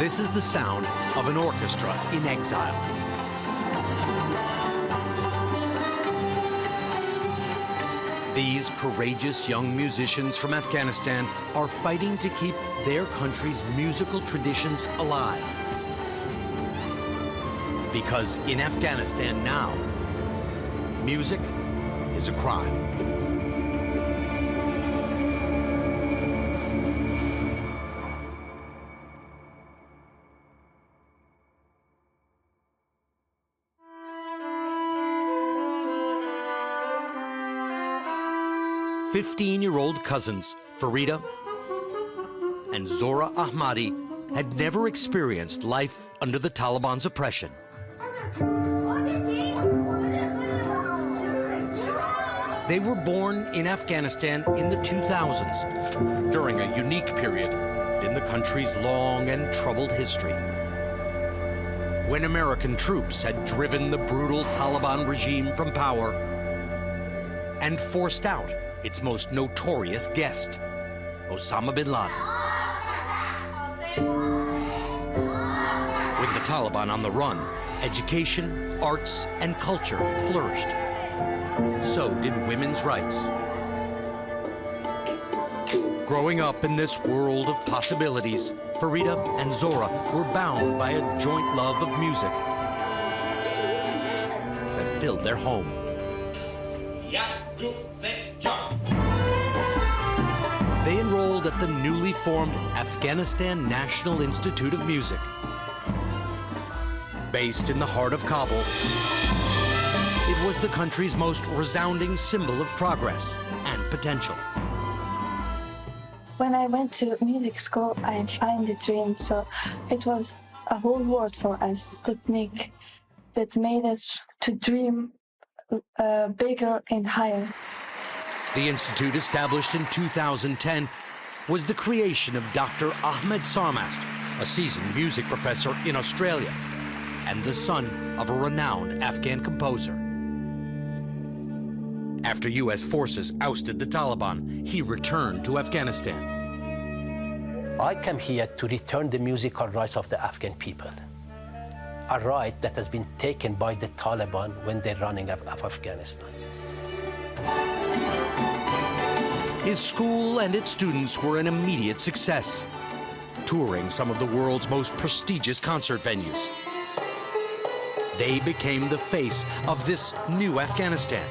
This is the sound of an orchestra in exile. These courageous young musicians from Afghanistan are fighting to keep their country's musical traditions alive. Because in Afghanistan now, music is a crime. "15-year-old cousins Farida and Zora Ahmadi had never experienced life under the Taliban's oppression. They were born in Afghanistan in the 2000s, during a unique period in the country's long and troubled history, when American troops had driven the brutal Taliban regime from power and forced out its most notorious guest, Osama bin Laden. With the Taliban on the run, education, arts, and culture flourished. So did women's rights. Growing up in this world of possibilities, Farida and Zora were bound by a joint love of music that filled their home. They enrolled at the newly formed Afghanistan National Institute of Music. Based in the heart of Kabul, it was the country's most resounding symbol of progress and potential. When I went to music school, I found a dream. So it was a whole world for us that made us to dream bigger and higher. The institute, established in 2010, was the creation of Dr. Ahmed Sarmast, a seasoned music professor in Australia, and the son of a renowned Afghan composer. After U.S. forces ousted the Taliban, he returned to Afghanistan. I came here to return the musical rights of the Afghan people, a right that has been taken by the Taliban when they're running of Afghanistan. His school and its students were an immediate success, touring some of the world's most prestigious concert venues. They became the face of this new Afghanistan.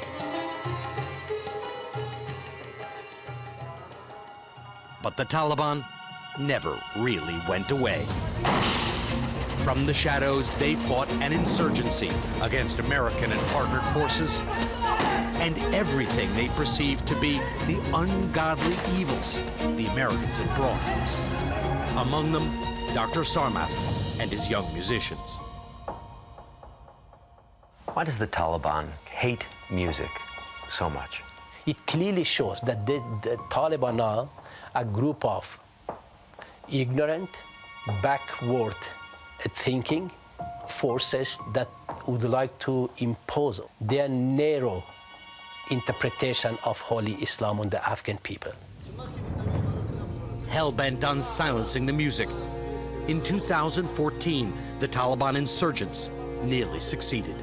But the Taliban never really went away. From the shadows, they fought an insurgency against American and partnered forces and everything they perceived to be the ungodly evils the Americans had brought. Among them, Dr. Sarmast and his young musicians. Why does the Taliban hate music so much? It clearly shows that the Taliban are a group of ignorant, backward thinking forces that would like to impose their narrow interpretation of Holy Islam on the Afghan people. Hell-bent on silencing the music, in 2014, the Taliban insurgents nearly succeeded.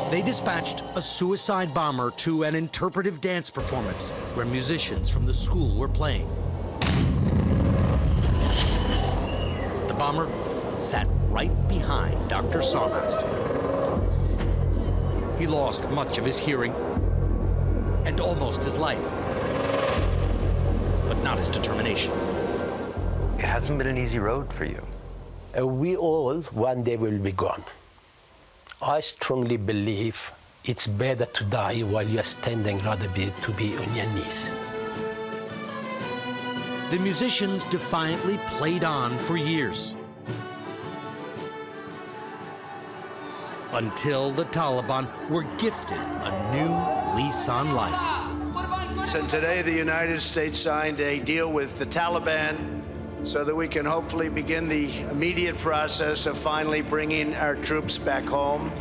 They dispatched a suicide bomber to an interpretive dance performance where musicians from the school were playing. The bomber sat right behind Dr. Sarmast. He lost much of his hearing and almost his life, but not his determination. It hasn't been an easy road for you. We all one day will be gone. I strongly believe it's better to die while you're standing rather to be on your knees. The musicians defiantly played on for years, until the Taliban were gifted a new lease on life. So today, the United States signed a deal with the Taliban so that we can hopefully begin the immediate process of finally bringing our troops back home.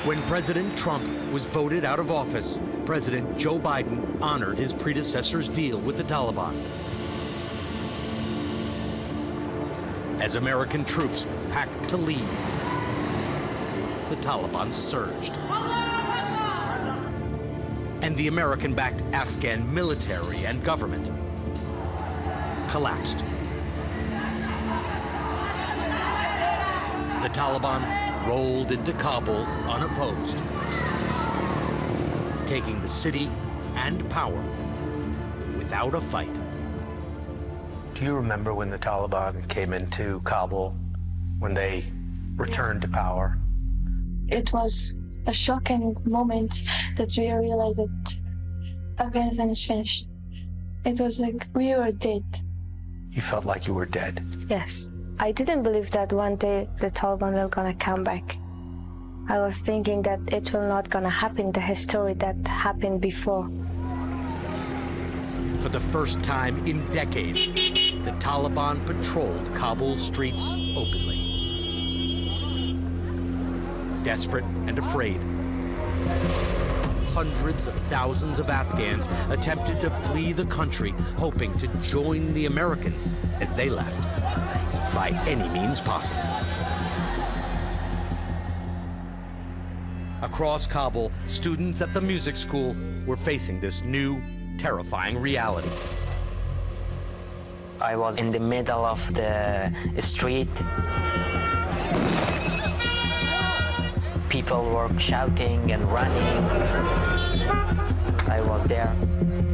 When President Trump was voted out of office, President Joe Biden honored his predecessor's deal with the Taliban. As American troops packed to leave, the Taliban surged. And the American-backed Afghan military and government collapsed. The Taliban rolled into Kabul unopposed, taking the city and power without a fight. Do you remember when the Taliban came into Kabul, when they returned to power? It was a shocking moment that we realized that Afghanistan is finished. It was like we were dead. You felt like you were dead. Yes. I didn't believe that one day the Taliban will gonna come back. I was thinking that it will not gonna happen, the history that happened before. For the first time in decades, the Taliban patrolled Kabul's streets openly. Desperate and afraid, hundreds of thousands of Afghans attempted to flee the country, hoping to join the Americans as they left, by any means possible. Across Kabul, students at the music school were facing this new, terrifying reality. I was in the middle of the street. People were shouting and running. I was there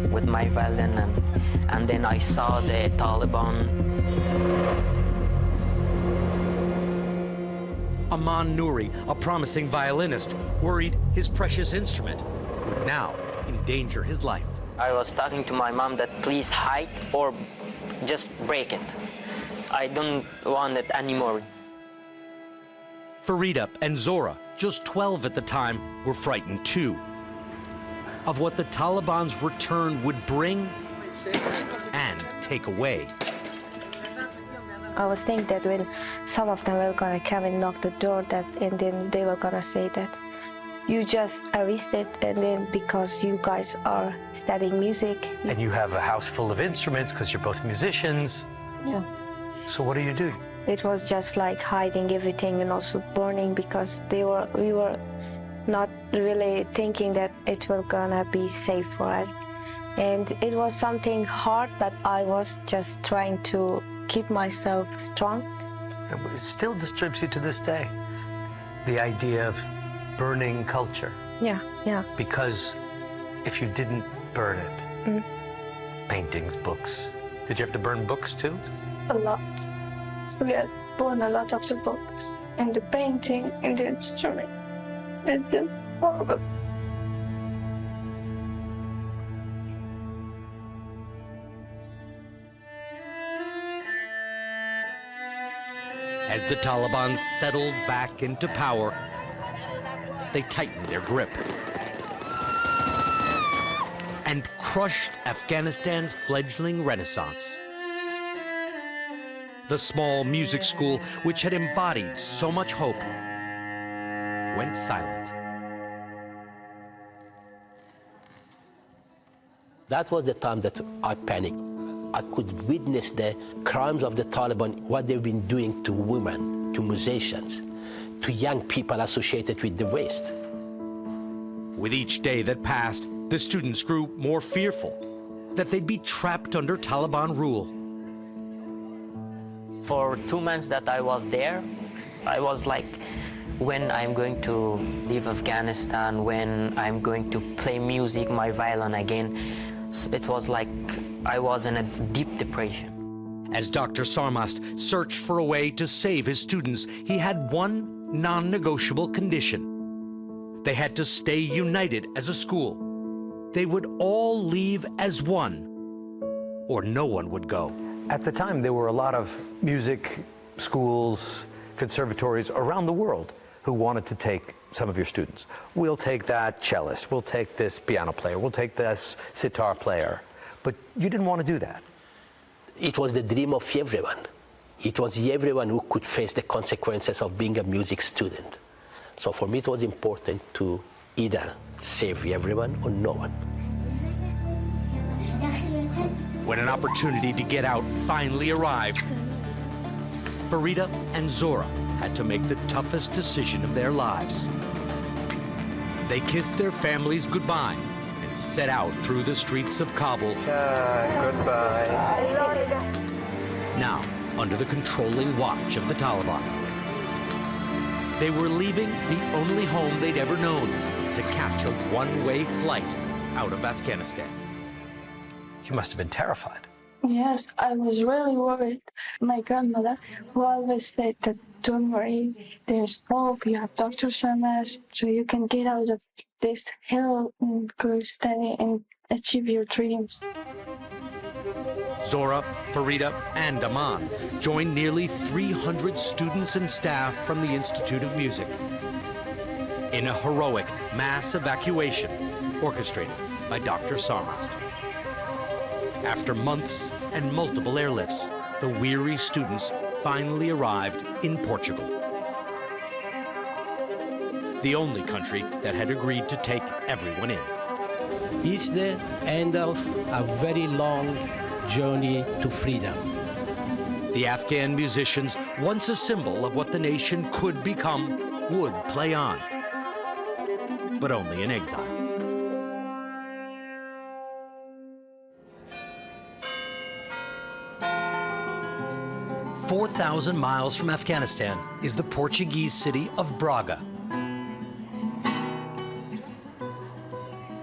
with my violin, and then I saw the Taliban. Aman Nouri, a promising violinist, worried his precious instrument would now endanger his life. I was talking to my mom that please hide or just break it. I don't want it anymore. Farida and Zora, just 12 at the time, were frightened too of what the Taliban's return would bring and take away. I was thinking that when some of them were gonna come and knock the door, and then they were gonna say that you just arrested, and then because you guys are studying music. And you have a house full of instruments because you're both musicians. Yeah. So what do you do? It was just like hiding everything and also burning, because we were not really thinking that it was gonna be safe for us. And it was something hard, but I was just trying to keep myself strong. It still disturbs you to this day, the idea of burning culture. Yeah, yeah. Because if you didn't burn it, paintings, books, did you have to burn books too? A lot. We had burned a lot of the books and the painting and the instrument. It's just horrible. As the Taliban settled back into power, they tightened their grip and crushed Afghanistan's fledgling renaissance. The small music school, which had embodied so much hope, went silent. That was the time that I panicked. I could witness the crimes of the Taliban, what they've been doing to women, to musicians, to young people associated with the West. With each day that passed, the students grew more fearful that they'd be trapped under Taliban rule. For 2 months that I was there, I was like, when I'm going to leave Afghanistan, when I'm going to play music, my violin again. It was like I was in a deep depression. As Dr. Sarmast searched for a way to save his students, he had one non-negotiable condition. They had to stay united as a school. They would all leave as one, or no one would go. At the time, there were a lot of music schools, conservatories around the world who wanted to take some of your students. We'll take that cellist, we'll take this piano player, we'll take this sitar player. But you didn't want to do that. It was the dream of everyone. It was everyone who could face the consequences of being a music student. So for me, it was important to either save everyone or no one. When an opportunity to get out finally arrived, Farida and Zora had to make the toughest decision of their lives. They kissed their families goodbye and set out through the streets of Kabul. Goodbye. Now, under the controlling watch of the Taliban. They were leaving the only home they'd ever known to catch a one-way flight out of Afghanistan. You must have been terrified. Yes, I was really worried. My grandmother, who always said that, don't worry, there's hope, you have Dr. Sharma, so you can get out of this hell and go steady and achieve your dreams. Zora, Farida, and Aman joined nearly 300 students and staff from the Institute of Music in a heroic mass evacuation orchestrated by Dr. Sarmast. After months and multiple airlifts, the weary students finally arrived in Portugal, the only country that had agreed to take everyone in. It's the end of a very long journey to freedom. The Afghan musicians, once a symbol of what the nation could become, would play on, but only in exile. 4,000 miles from Afghanistan is the Portuguese city of Braga,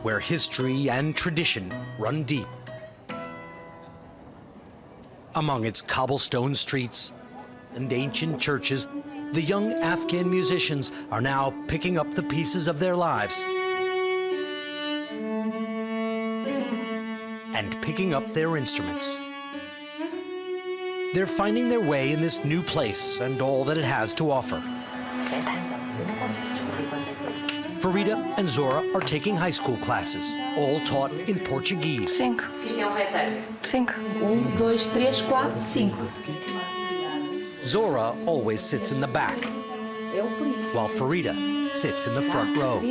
where history and tradition run deep. Among its cobblestone streets and ancient churches, the young Afghan musicians are now picking up the pieces of their lives and picking up their instruments. They're finding their way in this new place and all that it has to offer. Farida and Zora are taking high school classes, all taught in Portuguese. 5. 5. 1, 2, 3, 4, 5. Zora always sits in the back, while Farida sits in the front row.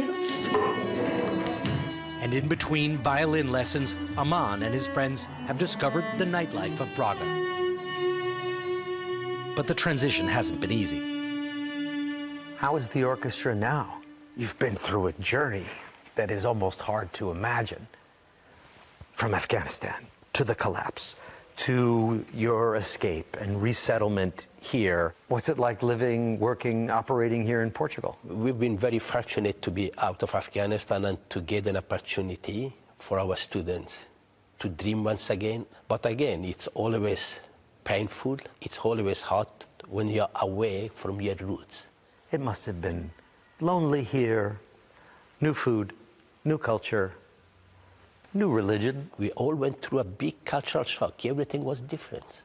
And in between violin lessons, Aman and his friends have discovered the nightlife of Braga. But the transition hasn't been easy. How is the orchestra now? You've been through a journey that is almost hard to imagine. From Afghanistan to the collapse, to your escape and resettlement here. What's it like living, working, operating here in Portugal? We've been very fortunate to be out of Afghanistan and to get an opportunity for our students to dream once again. But again, it's always painful. It's always hard when you're away from your roots. It must have been lonely here, new food, new culture, new religion. We all went through a big cultural shock. Everything was different.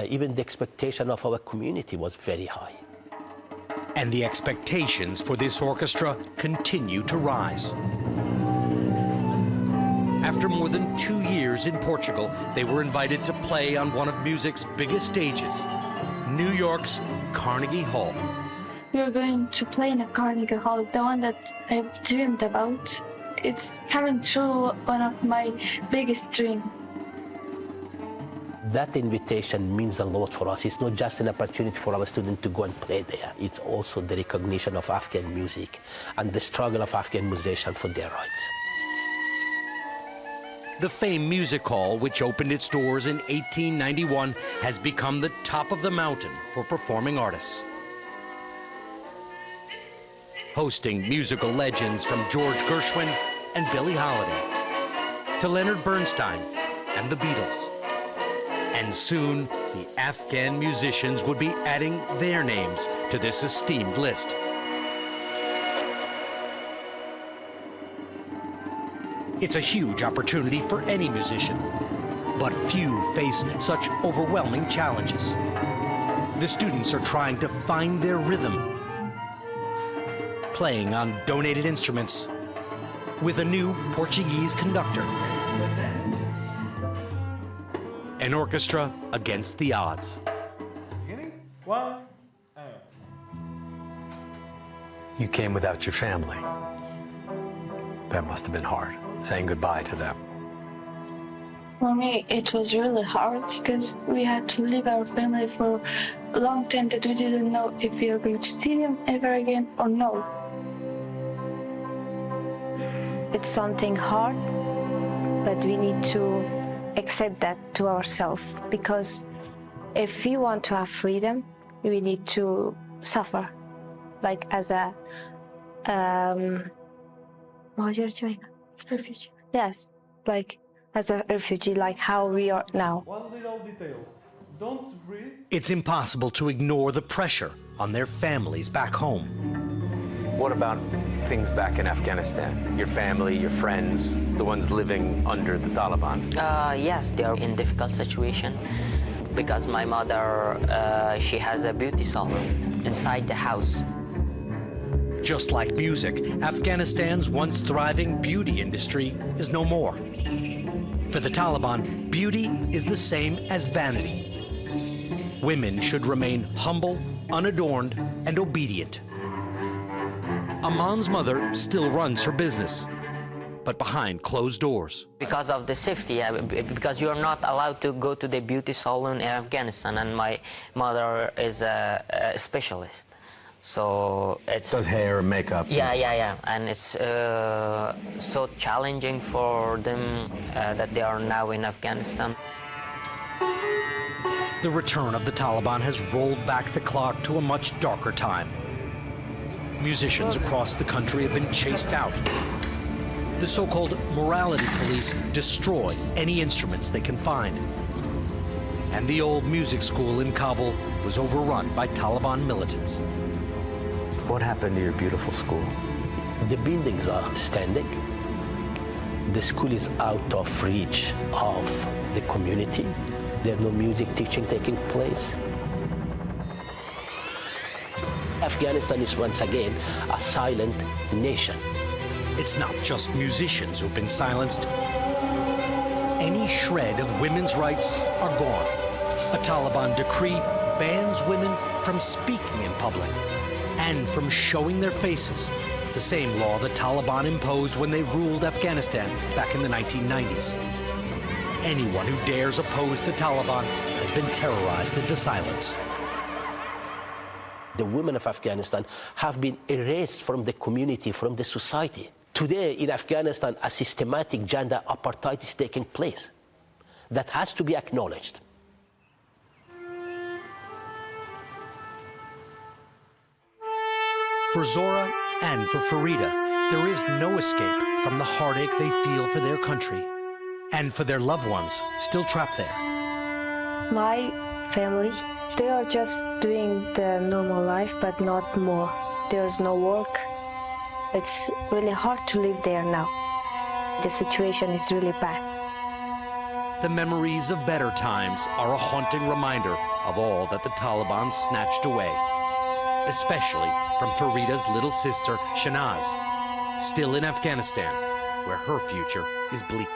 Even the expectation of our community was very high. And the expectations for this orchestra continue to rise. After more than 2 years in Portugal, they were invited to play on one of music's biggest stages, New York's Carnegie Hall. We're going to play in a Carnegie Hall, the one that I've dreamed about. It's coming true, one of my biggest dreams. That invitation means a lot for us. It's not just an opportunity for our students to go and play there. It's also the recognition of Afghan music and the struggle of Afghan musicians for their rights. The famed music hall, which opened its doors in 1891, has become the top of the mountain for performing artists, hosting musical legends from George Gershwin and Billie Holiday to Leonard Bernstein and the Beatles. And soon, the Afghan musicians would be adding their names to this esteemed list. It's a huge opportunity for any musician, but few face such overwhelming challenges. The students are trying to find their rhythm, playing on donated instruments with a new Portuguese conductor. An orchestra against the odds. You came without your family. That must have been hard, saying goodbye to them. For me, it was really hard because we had to leave our family for a long time that we didn't know if we are going to see them ever again or no. It's something hard, but we need to accept that to ourselves, because if we want to have freedom, we need to suffer, like as a Refugee. yes, like as a refugee, like how we are now. One little detail. Don't breathe. It's impossible to ignore the pressure on their families back home. What about things back in Afghanistan? Your family, your friends, the ones living under the Taliban? Yes, they are in difficult situation because my mother, she has a beauty salon inside the house. Just like music, Afghanistan's once thriving beauty industry is no more. For the Taliban, beauty is the same as vanity. Women should remain humble, unadorned, and obedient. Aman's mother still runs her business, but behind closed doors. Because of the safety, because you're not allowed to go to the beauty salon in Afghanistan, and my mother is a specialist. So it's... Does hair and makeup. Yeah. And it's so challenging for them that they are now in Afghanistan. The return of the Taliban has rolled back the clock to a much darker time. Musicians across the country have been chased out. The so-called morality police destroy any instruments they can find. And the old music school in Kabul was overrun by Taliban militants. What happened to your beautiful school? The buildings are standing. The school is out of reach of the community. There's no music teaching taking place. Afghanistan is once again a silent nation. It's not just musicians who've been silenced. Any shred of women's rights are gone. A Taliban decree bans women from speaking in public and from showing their faces, the same law the Taliban imposed when they ruled Afghanistan back in the 1990s. Anyone who dares oppose the Taliban has been terrorized into silence. The women of Afghanistan have been erased from the community, from the society. Today in Afghanistan, a systematic gender apartheid is taking place. That has to be acknowledged. For Zora and for Farida, there is no escape from the heartache they feel for their country and for their loved ones still trapped there. My family, they are just doing the normal life, but not more. There's no work. It's really hard to live there now. The situation is really bad. The memories of better times are a haunting reminder of all that the Taliban snatched away, especially from Farida's little sister, Shanaz, still in Afghanistan, where her future is bleak.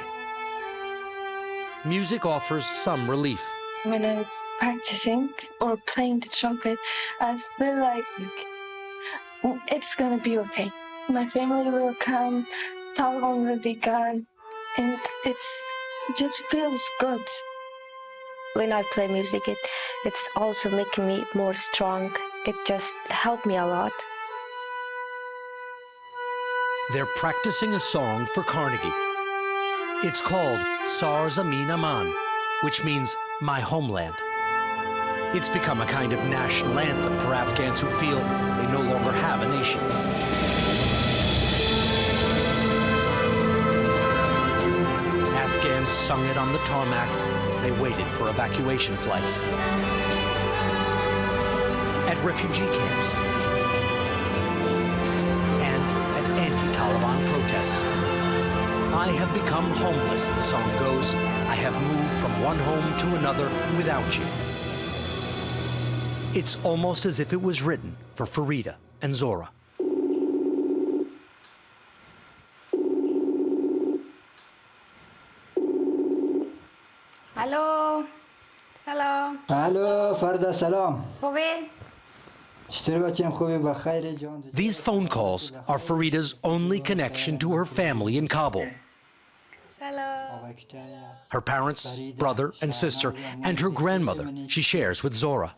Music offers some relief. When I'm practicing or playing the trumpet, I feel like it's gonna be okay. My family will come, Taliban will be gone, and it just feels good. When I play music, it's also making me more strong. It just helped me a lot. They're practicing a song for Carnegie. It's called Sar Zamin Aman, which means my homeland. It's become a kind of national anthem for Afghans who feel they no longer have a nation. Afghans sung it on the tarmac as they waited for evacuation flights, at refugee camps, and at anti-Taliban protests. I have become homeless, the song goes. I have moved from one home to another without you. It's almost as if it was written for Farida and Zora. الو سلام الو فردا سلام خوبی چطوری بچه‌م خوبی بخیر جان These phone calls are Farida's only connection to her family in Kabul. Her parents, brother and sister, and her grandmother she shares with Zora.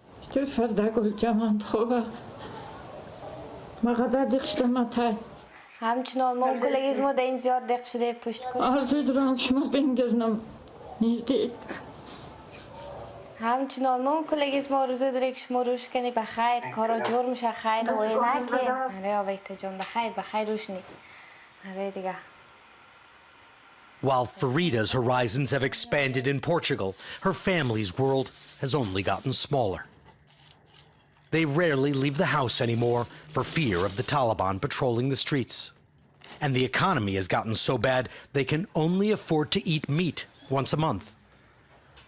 همچنان ما کلگیز ما در این زیاد دق شده پشت کن. آرزوی دارم شما بینگرنم نیزدید. همچنان ما کلگیز ما آرزو داره که شما روش کنی بخیر کارا جور میشه خیر و اینکه آره آویکتا جان بخیر روش نی. آره دیگه. While Farida's horizons have expanded in Portugal, her family's world has only gotten smaller. They rarely leave the house anymore for fear of the Taliban patrolling the streets. And the economy has gotten so bad they can only afford to eat meat once a month.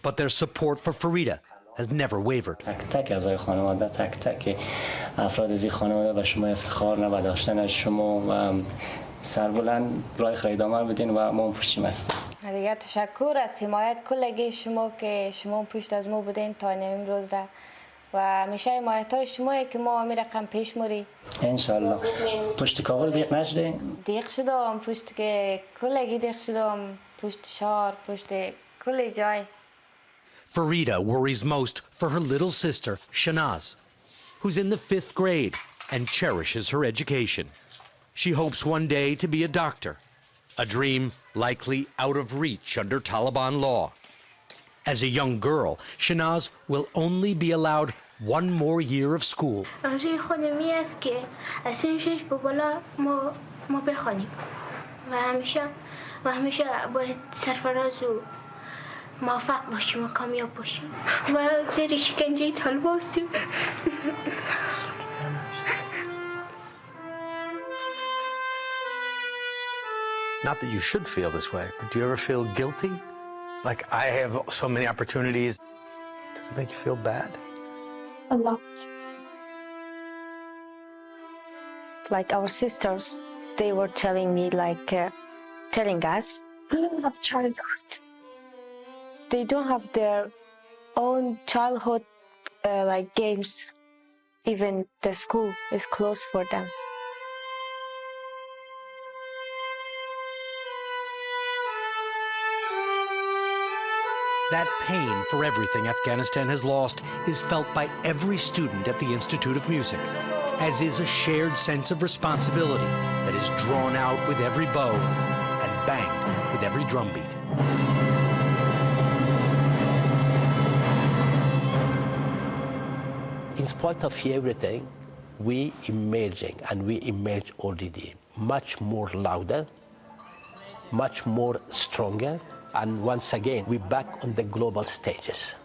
But their support for Farida has never wavered. تک اعضای خانواده تک افراد از این خانواده به شما افتخار نباید داشتن از شما و سربلند راه خیدامر بدین و ما پشتیم هستیم. دیگه تشکر از حمایت کلگی شما که شما پشت از ما بودین تا امروز را و همیشه حمایت های شما که ما می رقم پیش موری. انشالله. پشت کابل دیق نشده؟ دیق شدم پشت که کلگی دیق شدم پشت شهر پشت کل جای. Farida worries most for her little sister, Shanaz, who's in the 5th grade and cherishes her education. She hopes one day to be a doctor, a dream likely out of reach under Taliban law. As a young girl, Shanaz will only be allowed one more year of school. آرزوی خودمی است که از سن 6 به بالا ما بخوانیم و همیشه باید سرفراز و موفق باشیم و کامیاب باشیم و زیر شکنجه طالبان هستیم. Not that you should feel this way, but do you ever feel guilty? Like, I have so many opportunities. Does it make you feel bad? A lot. Like our sisters, they were telling me, telling us, they don't have childhood. They don't have their own childhood, games. Even the school is closed for them. That pain for everything Afghanistan has lost is felt by every student at the Institute of Music, as is a shared sense of responsibility that is drawn out with every bow and banged with every drumbeat. In spite of everything, we emerging, and we emerge already much more louder, much more stronger, and once again, we're back on the global stages.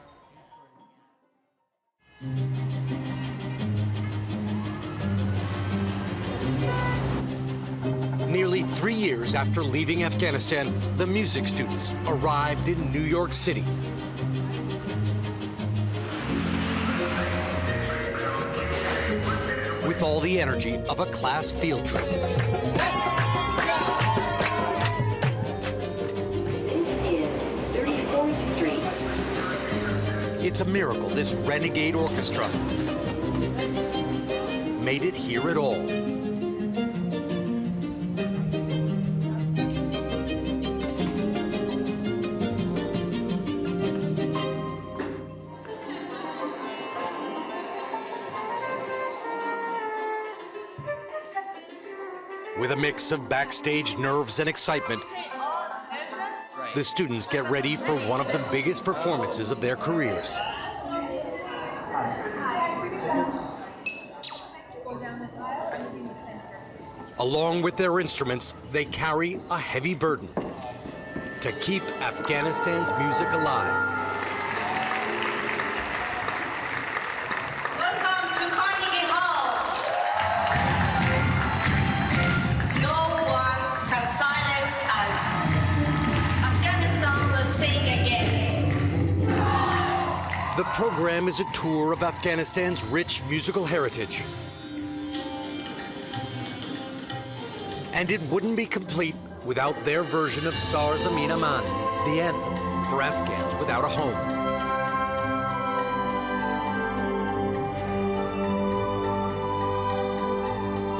Nearly 3 years after leaving Afghanistan, the music students arrived in New York City. With all the energy of a class field trip. It's a miracle this renegade orchestra made it here at all. With a mix of backstage nerves and excitement, the students get ready for one of the biggest performances of their careers. Along with their instruments, they carry a heavy burden to keep Afghanistan's music alive. The program is a tour of Afghanistan's rich musical heritage. And it wouldn't be complete without their version of Sar Zamin Aman, the anthem for Afghans without a home.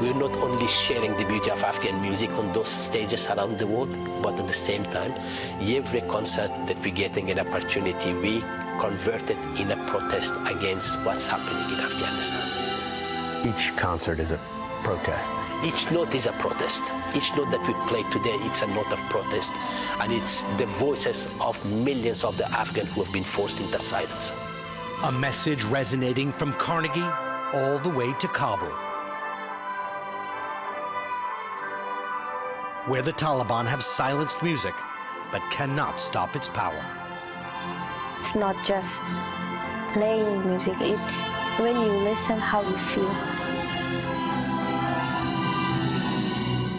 we're not only sharing the beauty of Afghan music on those stages around the world, but at the same time, every concert that we're getting an opportunity, we convert it in a protest against what's happening in Afghanistan. Each concert is a protest. Each note is a protest. Each note that we play today, it's a note of protest. And it's the voices of millions of the Afghans who have been forced into silence. A message resonating from Carnegie all the way to Kabul, where the Taliban have silenced music, but cannot stop its power. It's not just playing music, it's when you listen how you feel.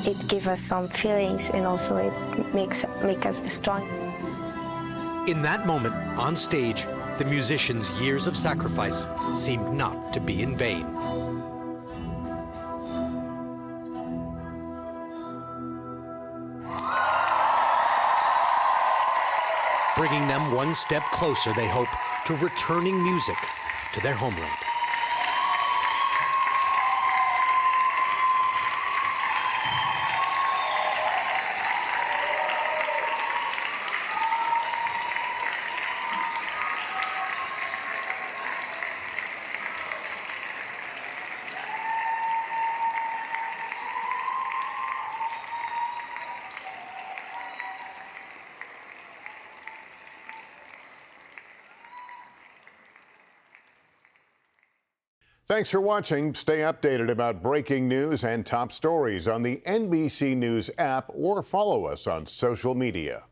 It gives us some feelings, and also it makes us strong. In that moment, on stage, the musicians' years of sacrifice seemed not to be in vain. Bringing them one step closer, they hope, to returning music to their homeland. Thanks for watching. Stay updated about breaking news and top stories on the NBC News app or follow us on social media.